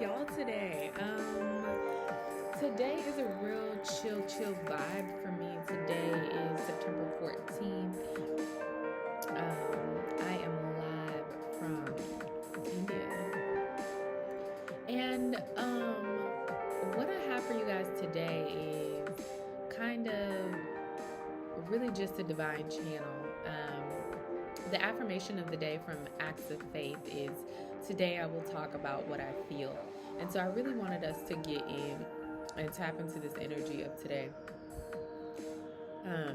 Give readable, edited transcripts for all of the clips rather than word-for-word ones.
y'all today? Today is a real chill vibe for me. Today is September 14th. I am live from India. And what I have for you guys today is kind of really just a divine channel. The affirmation of the day from Acts of Faith is, today I will talk about what I feel. And so I really wanted us to get in and tap into this energy of today. Give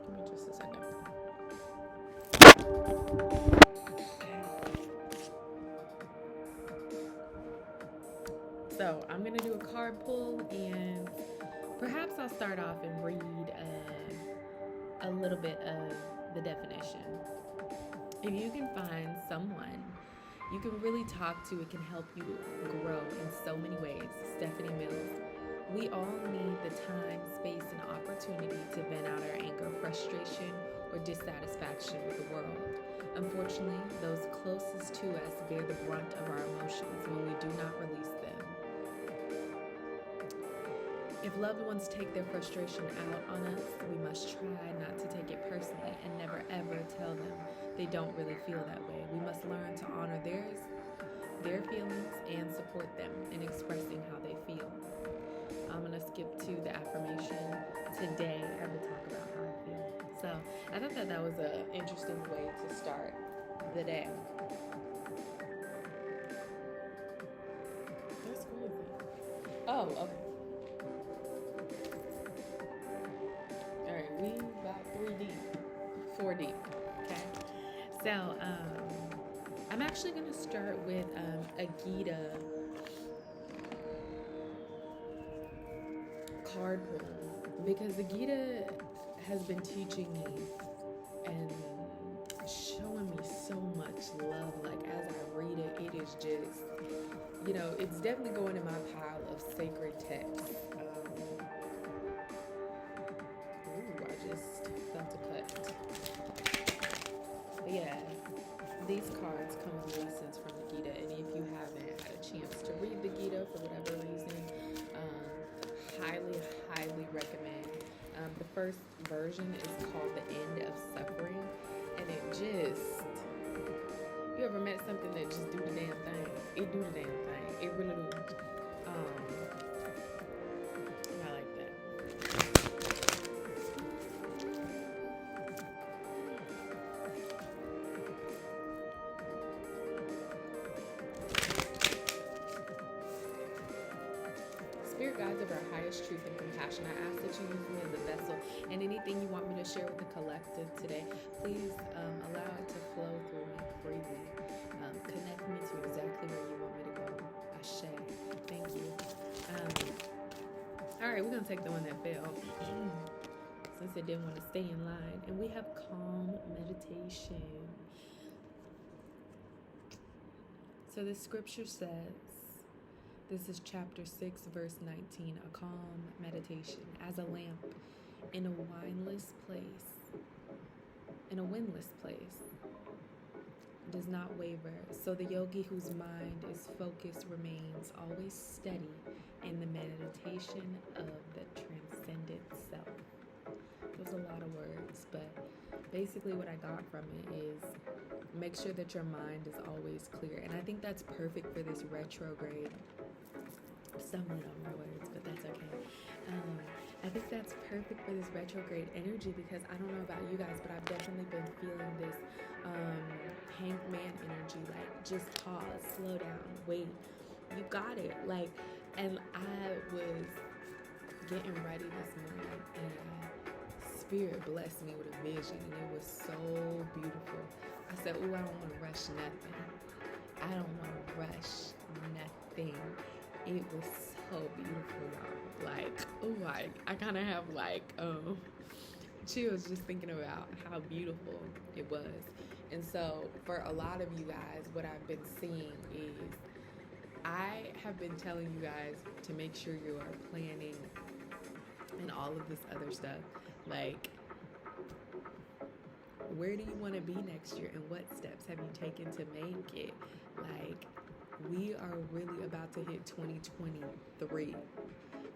me just a second. So I'm going to do a card pull, and perhaps I'll start off and read a little bit of the definition. If you can find someone you can really talk to, it can help you grow in so many ways. Stephanie Mills. We all need the time, space, and opportunity to vent out our anger, frustration, or dissatisfaction with the world. Unfortunately, those closest to us bear the brunt of our emotions when we do not release them. If loved ones take their frustration out on us, we must try not to take it personally and never ever tell them they don't really feel that way. We must learn to honor their feelings and support them in expressing how they feel. I'm going to skip to the affirmation. Today I will talk about how I feel. So I thought that was an interesting way to start the day. That's crazy. Oh, okay. We about 3 deep, 4 deep. Okay. So I'm actually going to start with a Gita card pull, because the Gita has been teaching me and showing me so much love. Like, as I read it, it is just, it's definitely going in my pile of sacred texts. Just felt a cut. But yeah, these cards come with lessons from the Gita, and if you haven't had a chance to read the Gita for whatever reason, highly recommend. The first version is called The End of Suffering, and it just, you ever met something that just do the damn thing? It do the damn thing. It really do. I like that. Spirit guides of our highest truth and compassion, I ask that you use me as a vessel, and anything you want me to share with the collective today, please allow it to flow through me freely. Connect me to exactly where you want me to go. Ashe. Thank you. All right, we're going to take the one that fell, since it didn't want to stay in line. And we have calm meditation. So the scripture says, this is chapter 6, verse 19, a calm meditation. As a lamp in a windless place, does not waver. So the yogi whose mind is focused remains always steady in the meditation of the transcendent self. There's a lot of words, but basically what I got from it is, make sure that your mind is always clear. And I think that's perfect for this retrograde. Stumbling on my words, but that's okay. I think that's perfect for this retrograde energy, because I don't know about you guys, but I've definitely been feeling this Hank Man energy. Like, just pause, slow down, wait. You got it. Like, and I was getting ready this morning, and Spirit blessed me with a vision, and it was so beautiful. I said, "Ooh, I don't want to rush nothing. I don't want to rush nothing." It was so beautiful, y'all. Like, oh, I kind of have chills just thinking about how beautiful it was. And so for a lot of you guys, what I've been seeing is, I have been telling you guys to make sure you are planning and all of this other stuff. Like, Where do you want to be next year, and what steps have you taken to make it? Like, we are really about to hit 2023.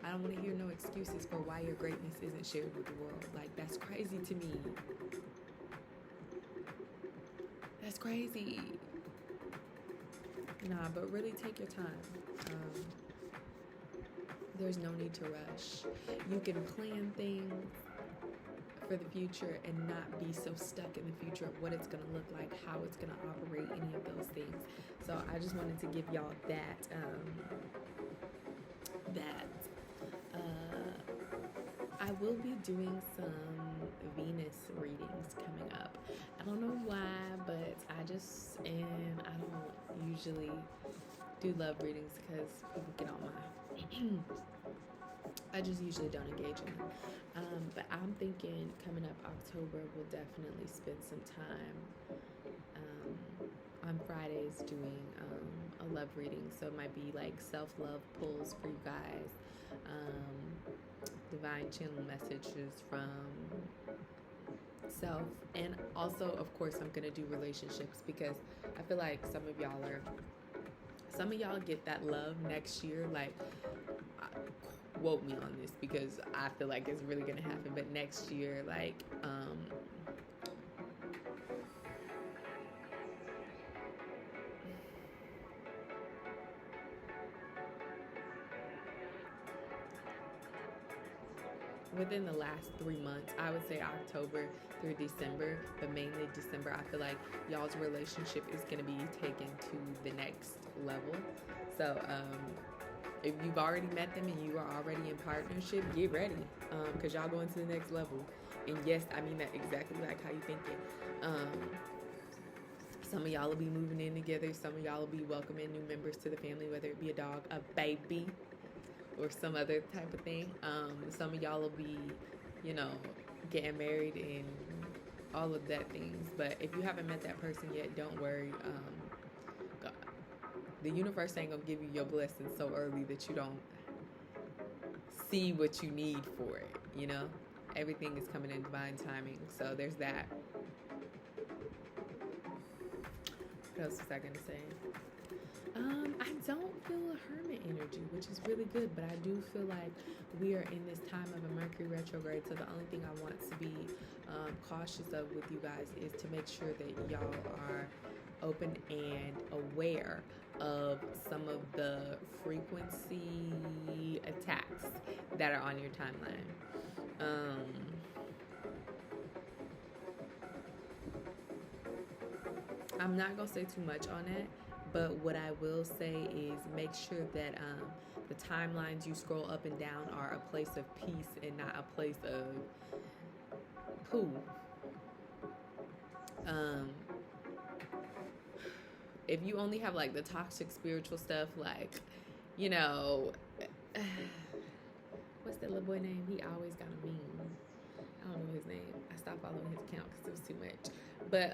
I don't want to hear no excuses for why your greatness isn't shared with the world. Like, that's crazy to me. That's crazy. Nah, but really take your time. There's no need to rush. You can plan things for the future and not be so stuck in the future of what it's going to look like, how it's going to operate, any of those things. So I just wanted to give y'all that I will be doing some Venus readings coming up. I don't know why, but I don't usually do love readings because people get on my I just usually don't engage in them. But I'm thinking coming up October, we'll definitely spend some time on Fridays doing a love reading. So it might be like self-love pulls for you guys, divine channel messages from self, and also, of course, I'm going to do relationships because I feel like some of y'all get that love next year. Like, quote me on this because I feel like it's really gonna happen, but next year, like, within the last 3 months, I would say October through December, but mainly December, I feel like y'all's relationship is gonna be taken to the next level. So if you've already met them and you are already in partnership, get ready, because y'all going to the next level. And yes, I mean that exactly like how you thinking. Some of y'all will be moving in together. Some of y'all will be welcoming new members to the family, whether it be a dog, a baby, or some other type of thing. Some of y'all will be, getting married and all of that things. But if you haven't met that person yet, don't worry. The universe ain't gonna give you your blessings so early that you don't see what you need for it, Everything is coming in divine timing. So there's that. What else was I gonna say? I don't feel a hermit energy, which is really good, but I do feel like we are in this time of a Mercury retrograde. So the only thing I want to be cautious of with you guys is to make sure that y'all are open and aware of some of the frequency attacks that are on your timeline. I'm not gonna say too much on it, but what I will say is make sure that the timelines you scroll up and down are a place of peace and not a place of poo. If you only have like the toxic spiritual stuff, like, what's that little boy name? He always got a meme. I don't know his name. I stopped following his account because it was too much. But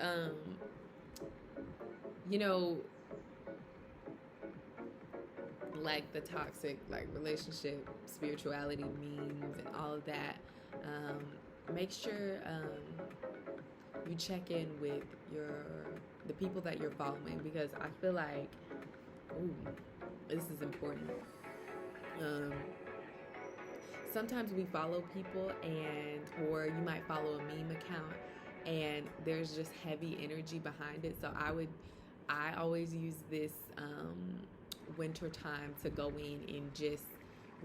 like the toxic, like, relationship, spirituality memes and all of that, make sure you check in with the people that you're following, because I feel like, this is important. Sometimes we follow people or you might follow a meme account and there's just heavy energy behind it. So I always use this winter time to go in and just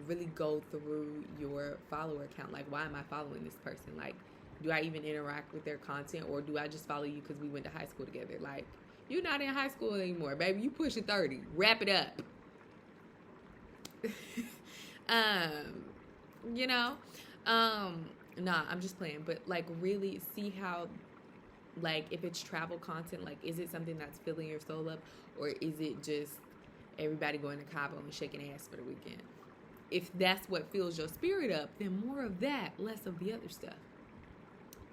really go through your follower account. Like, why am I following this person? Like, do I even interact with their content, or do I just follow you because we went to high school together? Like, you're not in high school anymore, baby. You pushing 30. Wrap it up. Nah, I'm just playing. But, like, really see how, like, if it's travel content, like, is it something that's filling your soul up, or is it just everybody going to Cabo and shaking ass for the weekend? If that's what fills your spirit up, then more of that, less of the other stuff.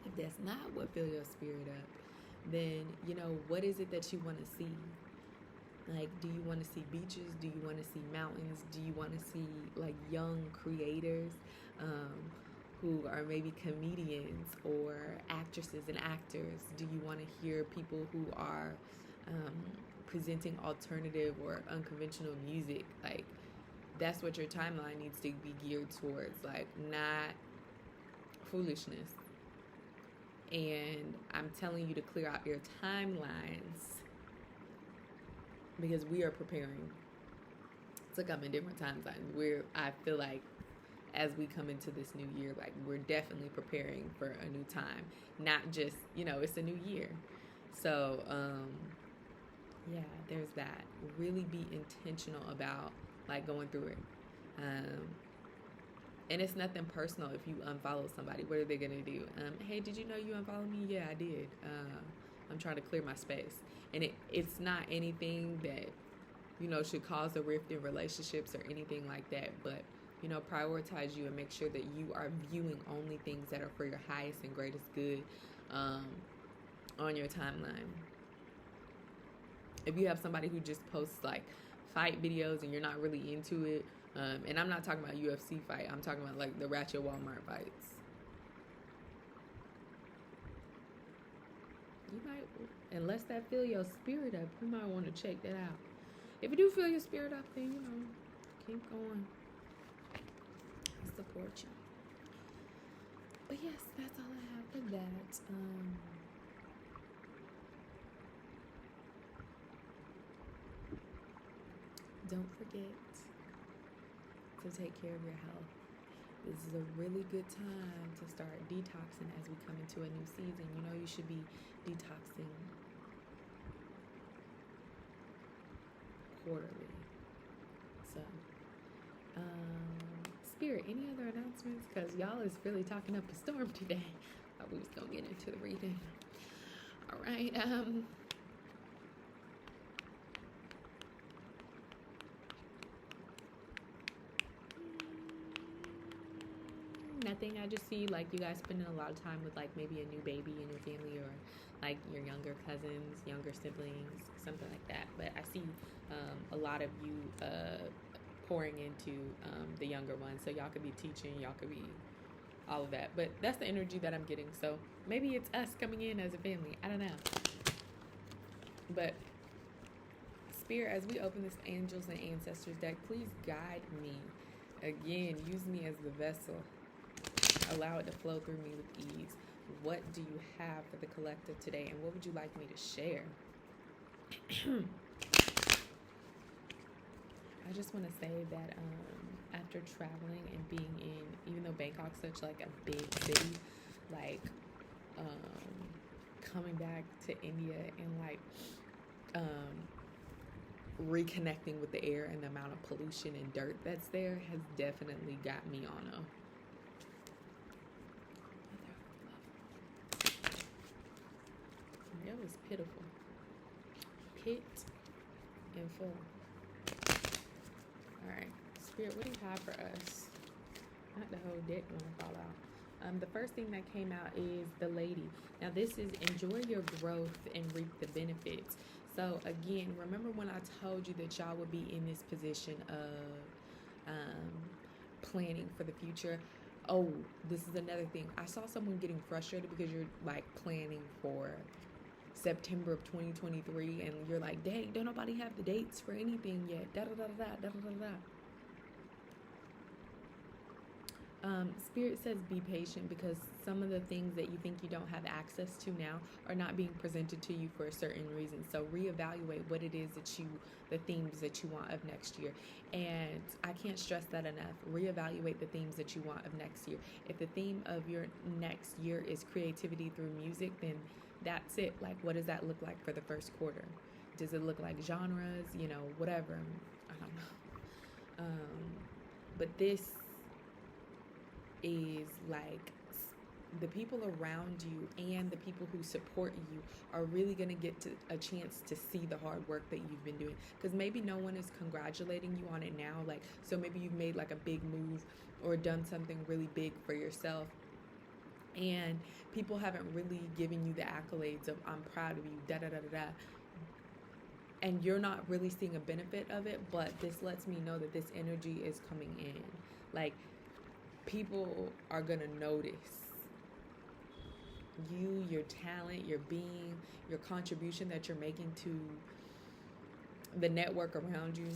If that's not what fills your spirit up, then, what is it that you want to see? Like, do you want to see beaches? Do you want to see mountains? Do you want to see, like, young creators? who are maybe comedians or actresses and actors? Do you want to hear people who are presenting alternative or unconventional music? Like, that's what your timeline needs to be geared towards, like, not foolishness. And I'm telling you to clear out your timelines because we are preparing to come in different timelines. I feel like as we come into this new year, like, we're definitely preparing for a new time, not just, it's a new year. So yeah, there's that. Really be intentional about, like, going through it. And it's nothing personal. If you unfollow somebody, what are they gonna do? Hey, did you know you unfollowed me? Yeah, I did. I'm trying to clear my space. And it's not anything that, should cause a rift in relationships or anything like that. But, prioritize you and make sure that you are viewing only things that are for your highest and greatest good on your timeline. If you have somebody who just posts, like, fight videos and you're not really into it, and I'm not talking about UFC fight, I'm talking about, like, the Ratchet Walmart fights. You might, unless that feel your spirit up, you might want to check that out. If you do feel your spirit up, then, keep going. I support you. But yes, that's all I have for that. Don't forget to take care of your health. This is a really good time to start detoxing as we come into a new season. You should be detoxing quarterly. So, Spirit, any other announcements? Because y'all is really talking up a storm today. Thought we was going to get into the reading. All right. Nothing. I just see, like, you guys spending a lot of time with, like, maybe a new baby in your family, or like your younger cousins, younger siblings, something like that. But I see a lot of you pouring into the younger ones. So y'all could be teaching, y'all could be all of that. But that's the energy that I'm getting. So maybe it's us coming in as a family. I don't know. But Spirit, as we open this Angels and Ancestors deck, please guide me. Again, use me as the vessel. Allow it to flow through me with ease. What do you have for the collective today, and what would you like me to share? I just want to say that after traveling and being in, even though Bangkok's such, like, a big city, like, coming back to India and, like, reconnecting with the air and the amount of pollution and dirt that's there has definitely got me on a that was pitiful. Pit and full. Alright, Spirit, what do you have for us? Not the whole deck want to fall out. The first thing that came out is the Lady. Now this is enjoy your growth and reap the benefits. So again, remember when I told you that y'all would be in this position of planning for the future? Oh, this is another thing. I saw someone getting frustrated because you're, like, planning for September of 2023 and you're like, dang, don't nobody have the dates for anything yet. Spirit says be patient because some of the things that you think you don't have access to now are not being presented to you for a certain reason. So reevaluate what it is the themes that you want of next year. And I can't stress that enough. Reevaluate the themes that you want of next year. If the theme of your next year is creativity through music, then that's it. Like, what does that look like for the first quarter? Does it look like genres? Whatever. I don't know. But this is like the people around you and the people who support you are really going to get a chance to see the hard work that you've been doing, because maybe no one is congratulating you on it now. Like, so maybe you've made, like, a big move or done something really big for yourself, and people haven't really given you the accolades of I'm proud of you, and you're not really seeing a benefit of it. But this lets me know that this energy is coming in. Like, people are going to notice you, your talent, your being, your contribution that you're making to the network around you.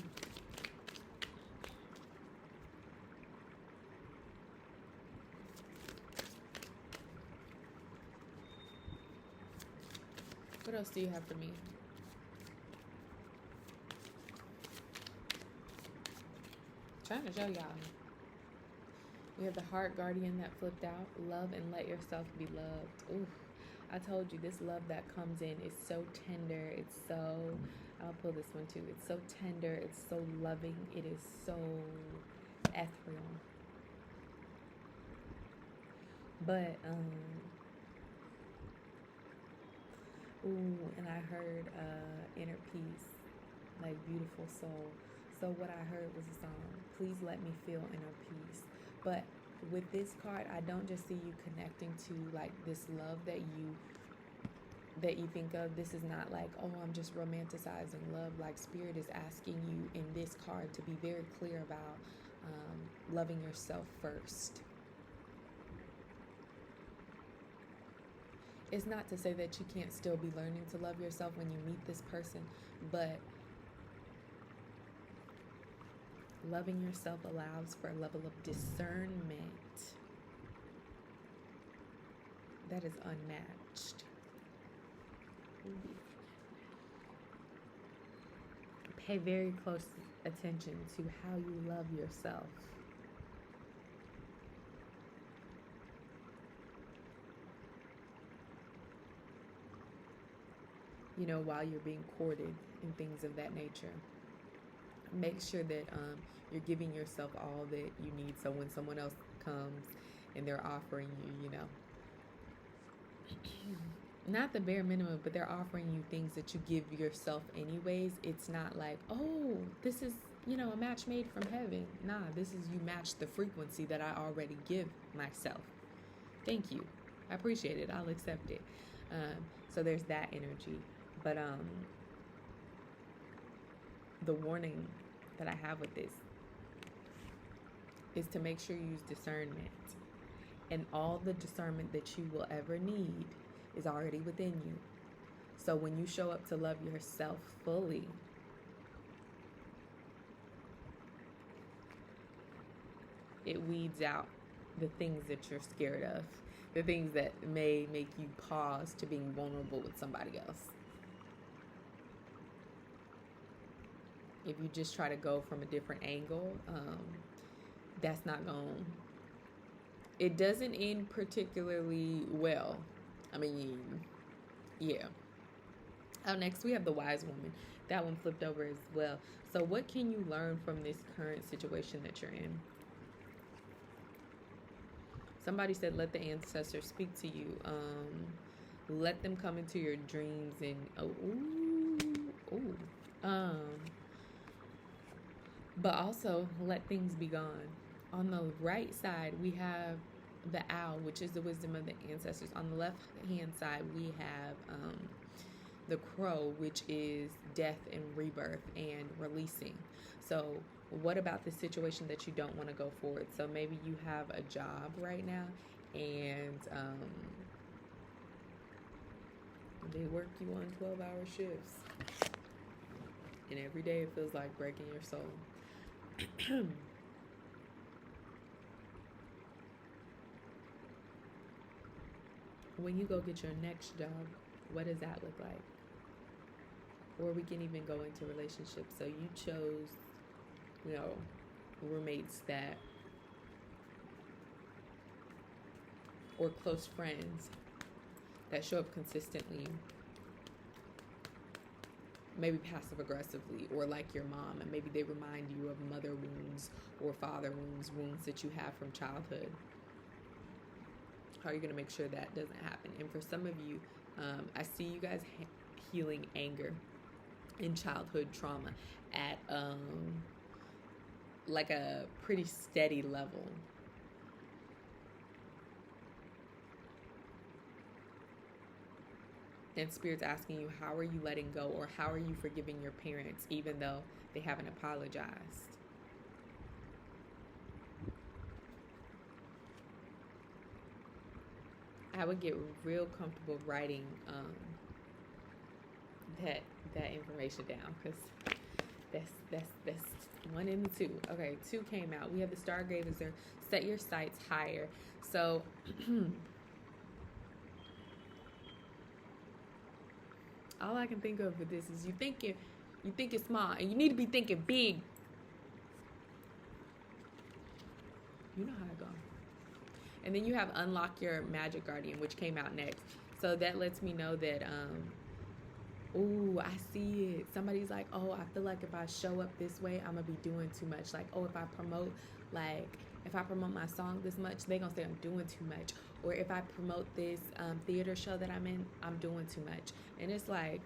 What else do you have for me? Trying to show y'all. We have the heart guardian that flipped out. Love and let yourself be loved. Ooh, I told you this love that comes in is so tender. It's so, I'll pull this one too. It's so tender. It's so loving. It is so ethereal. But, ooh, and I heard inner peace, like beautiful soul. So what I heard was a song, please let me feel inner peace. But with this card, I don't just see you connecting to like this love that you think of. This is not like, oh, I'm just romanticizing love. Like Spirit is asking you in this card to be very clear about loving yourself first. It's not to say that you can't still be learning to love yourself when you meet this person, but loving yourself allows for a level of discernment that is unmatched. Pay very close attention to how you love yourself. You know, while you're being courted and things of that nature. Make sure that you're giving yourself all that you need. So when someone else comes and they're offering you, you know, not the bare minimum, but they're offering you things that you give yourself anyways. It's not like, oh, this is, you know, a match made from heaven. Nah, this is you match the frequency that I already give myself. Thank you. I appreciate it. I'll accept it. So there's that energy. But the warning that I have with this is to make sure you use discernment. And all the discernment that you will ever need is already within you. So when you show up to love yourself fully, it weeds out the things that you're scared of, the things that may make you pause to being vulnerable with somebody else. If you just try to go from a different angle, that's not going. It doesn't end particularly well. I mean, yeah. Next we have the wise woman. That one flipped over as well. So what can you learn from this current situation that you're in? Somebody said, let the ancestors speak to you. Let them come into your dreams and but also let things be gone. On the right side, we have the owl, which is the wisdom of the ancestors. On the left hand side, we have the crow, which is death and rebirth and releasing. So what about the situation that you don't want to go forward? So maybe you have a job right now and they work you on 12-hour shifts. And every day it feels like breaking your soul. When you go get your next job, what does that look like? Or we can even go into relationships. So you chose, you know, roommates that, or close friends that show up consistently, maybe passive aggressively, or like your mom, and maybe they remind you of mother wounds or father wounds, wounds that you have from childhood. How are you going to make sure that doesn't happen? And for some of you, I see you guys healing anger and childhood trauma at like a pretty steady level. And Spirit's asking you, how are you letting go, or how are you forgiving your parents even though they haven't apologized? I would get real comfortable writing that information down, because that's one and the two. Okay, two came out. We have the Stargazer, set your sights higher. So all I can think of with this is you think it's small, and you need to be thinking big. You know how it goes. And then you have Unlock Your Magic Guardian, which came out next. So that lets me know that ooh, I see it. Somebody's like, oh, I feel like if I show up this way, I'm gonna be doing too much. Like, oh, if I promote my song this much, they gonna say I'm doing too much. Or if I promote this theater show that I'm in, I'm doing too much. And it's like,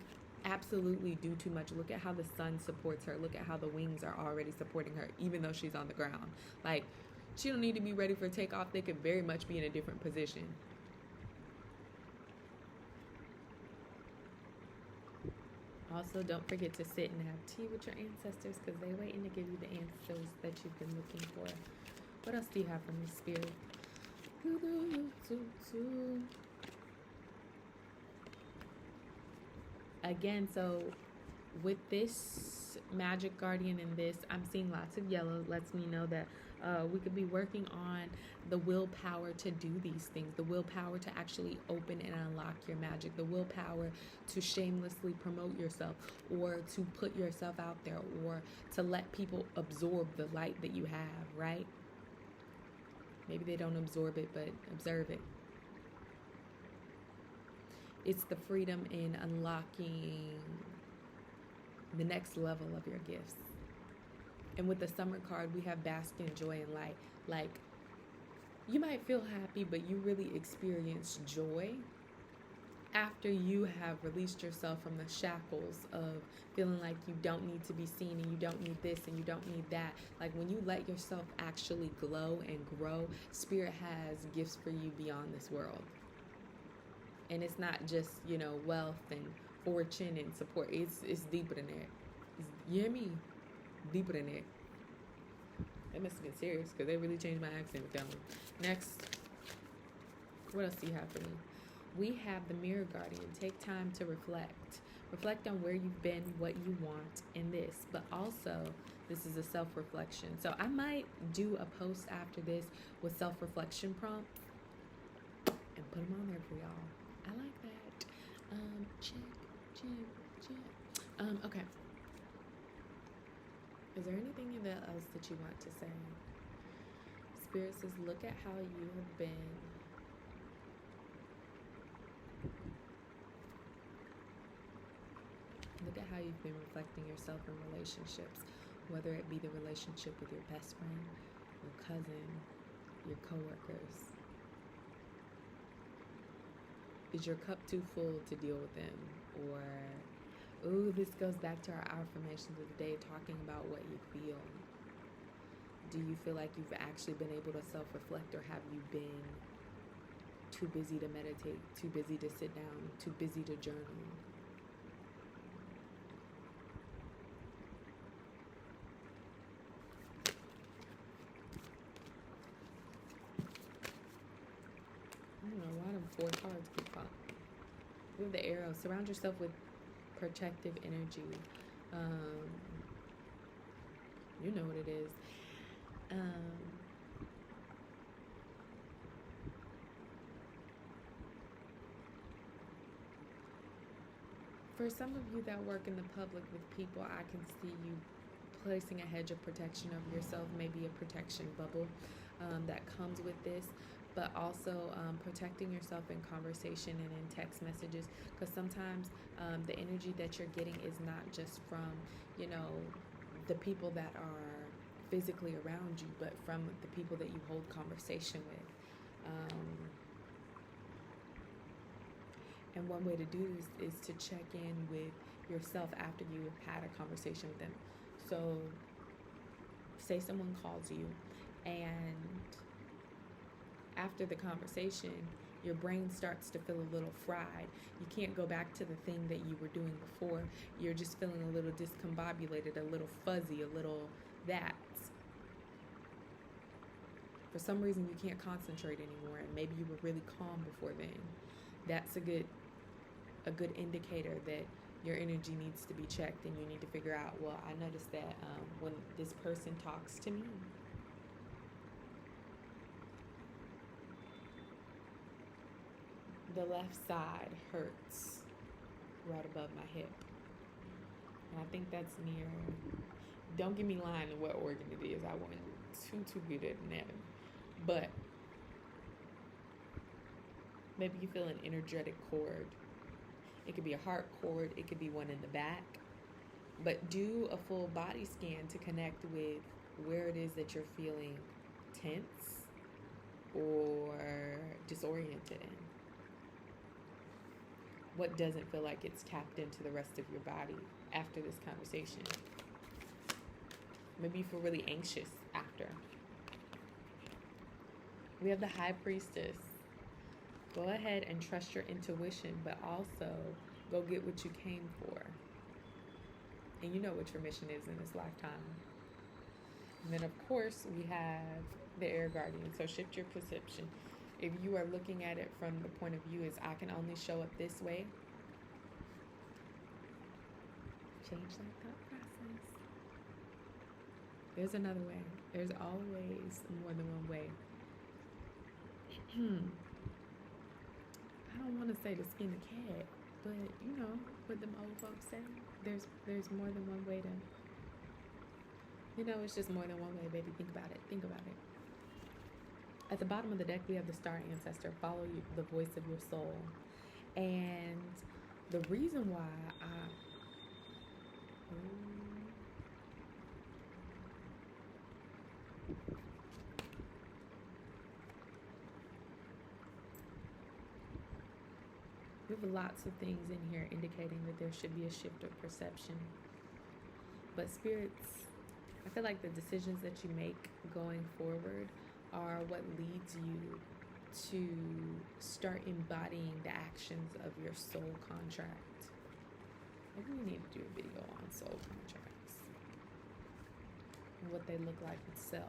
absolutely do too much. Look at how the sun supports her. Look at how the wings are already supporting her, even though she's on the ground. Like, she don't need to be ready for takeoff. They could very much be in a different position. Also, don't forget to sit and have tea with your ancestors, because they're waiting to give you the answers that you've been looking for. What else do you have from the spirit? Again, so with this Magic Guardian and this, I'm seeing lots of yellow. Lets me know that we could be working on the willpower to do these things, the willpower to actually open and unlock your magic, the willpower to shamelessly promote yourself, or to put yourself out there, or to let people absorb the light that you have, right? Maybe they don't absorb it, but observe it. It's the freedom in unlocking the next level of your gifts. And with the Summer card, we have bask in joy and light. Like, you might feel happy, but you really experience joy after you have released yourself from the shackles of feeling like you don't need to be seen, and you don't need this, and you don't need that. Like, when you let yourself actually glow and grow, Spirit has gifts for you beyond this world. And it's not just, wealth and fortune and support. It's deeper than that. You hear me? Deeper than that. That must have been serious, because they really changed my accent with that one. Next, what else do you have for me? We have the Mirror Guardian. Take time to reflect. Reflect on where you've been, what you want in this. But also, this is a self-reflection. So I might do a post after this with self-reflection prompts and put them on there for y'all. I like that. Check. Okay. Is there anything else that you want to say? Spirit says, look at how you have been. Look at how you've been reflecting yourself in relationships, whether it be the relationship with your best friend, your cousin, your coworkers. Is your cup too full to deal with them? Or, ooh, this goes back to our affirmations of the day, talking about what you feel. Do you feel like you've actually been able to self-reflect, or have you been too busy to meditate, too busy to sit down, too busy to journal? I don't know why them 4 cards keep popping. We have the arrow. Surround yourself with protective energy. You know what it is. For some of you that work in the public with people, I can see you placing a hedge of protection over yourself, maybe a protection bubble that comes with this. But also protecting yourself in conversation and in text messages, because sometimes the energy that you're getting is not just from, the people that are physically around you, but from the people that you hold conversation with. And one way to do this is to check in with yourself after you have had a conversation with them. So say someone calls you, and after the conversation, your brain starts to feel a little fried. You can't go back to the thing that you were doing before. You're just feeling a little discombobulated, a little fuzzy, a little that. For some reason, you can't concentrate anymore, and maybe you were really calm before then. That's a good indicator that your energy needs to be checked, and you need to figure out, well, I noticed that when this person talks to me, the left side hurts right above my hip. And I think that's near, don't get me lying to what organ it is. I wasn't too good at anatomy. But maybe you feel an energetic cord. It could be a heart cord. It could be one in the back. But do a full body scan to connect with where it is that you're feeling tense or disoriented in. What doesn't feel like it's tapped into the rest of your body after this conversation? Maybe you feel really anxious after. We have the High Priestess. Go ahead and trust your intuition, but also go get what you came for. And you know what your mission is in this lifetime. And then, of course, we have the Air Guardian. So shift your perception. If you are looking at it from the point of view as I can only show up this way, change that thought process. There's another way. There's always more than one way. I don't want to say to skin a cat, but you know what them old folks say. There's more than one way to. You know, it's just more than one way, baby. Think about it. Think about it. At the bottom of the deck, we have the Star Ancestor. Follow the voice of your soul. And the reason why we have lots of things in here indicating that there should be a shift of perception. But spirits, I feel like the decisions that you make going forward are what leads you to start embodying the actions of your soul contract. Maybe we need to do a video on soul contracts and what they look like itself.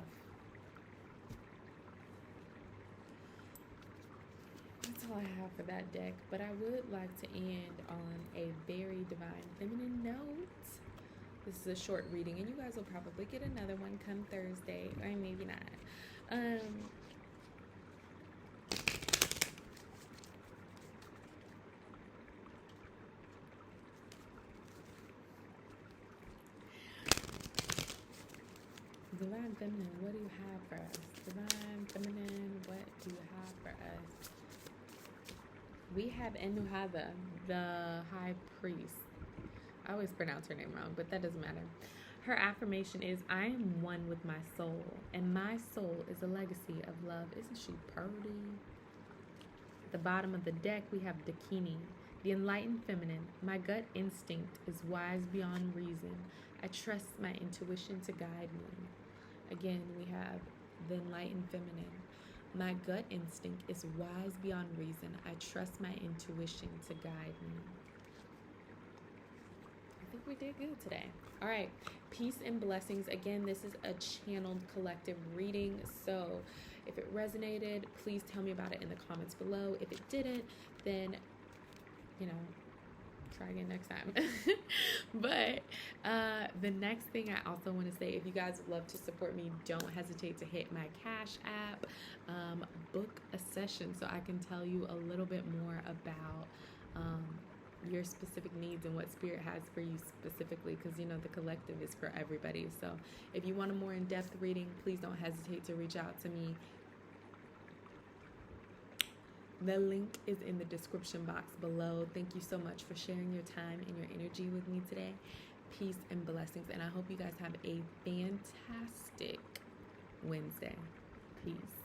That's all I have for that deck, but I would like to end on a very divine feminine note. This is a short reading, and you guys will probably get another one come Thursday, or maybe not. Divine Feminine, what do you have for us? Divine Feminine, what do you have for us? We have Enuhava, the High Priest. I always pronounce her name wrong, but that doesn't matter. Her affirmation is, I am one with my soul, and my soul is a legacy of love. Isn't she pretty? At the bottom of the deck, we have Dakini, the enlightened feminine. My gut instinct is wise beyond reason. I trust my intuition to guide me. Again, we have the enlightened feminine. My gut instinct is wise beyond reason. I trust my intuition to guide me. I think we did good today. All right. Peace and blessings. Again, this is a channeled collective reading. So if it resonated, please tell me about it in the comments below. If it didn't, then, you know, try again next time. But the next thing I also want to say, if you guys would love to support me, don't hesitate to hit my Cash App, book a session so I can tell you a little bit more about your specific needs and what Spirit has for you specifically, because you know the collective is for everybody. So if you want a more in-depth reading, please don't hesitate to reach out to me. The link is in the description box below. Thank you so much for sharing your time and your energy with me today. Peace and blessings, and I hope you guys have a fantastic Wednesday. Peace.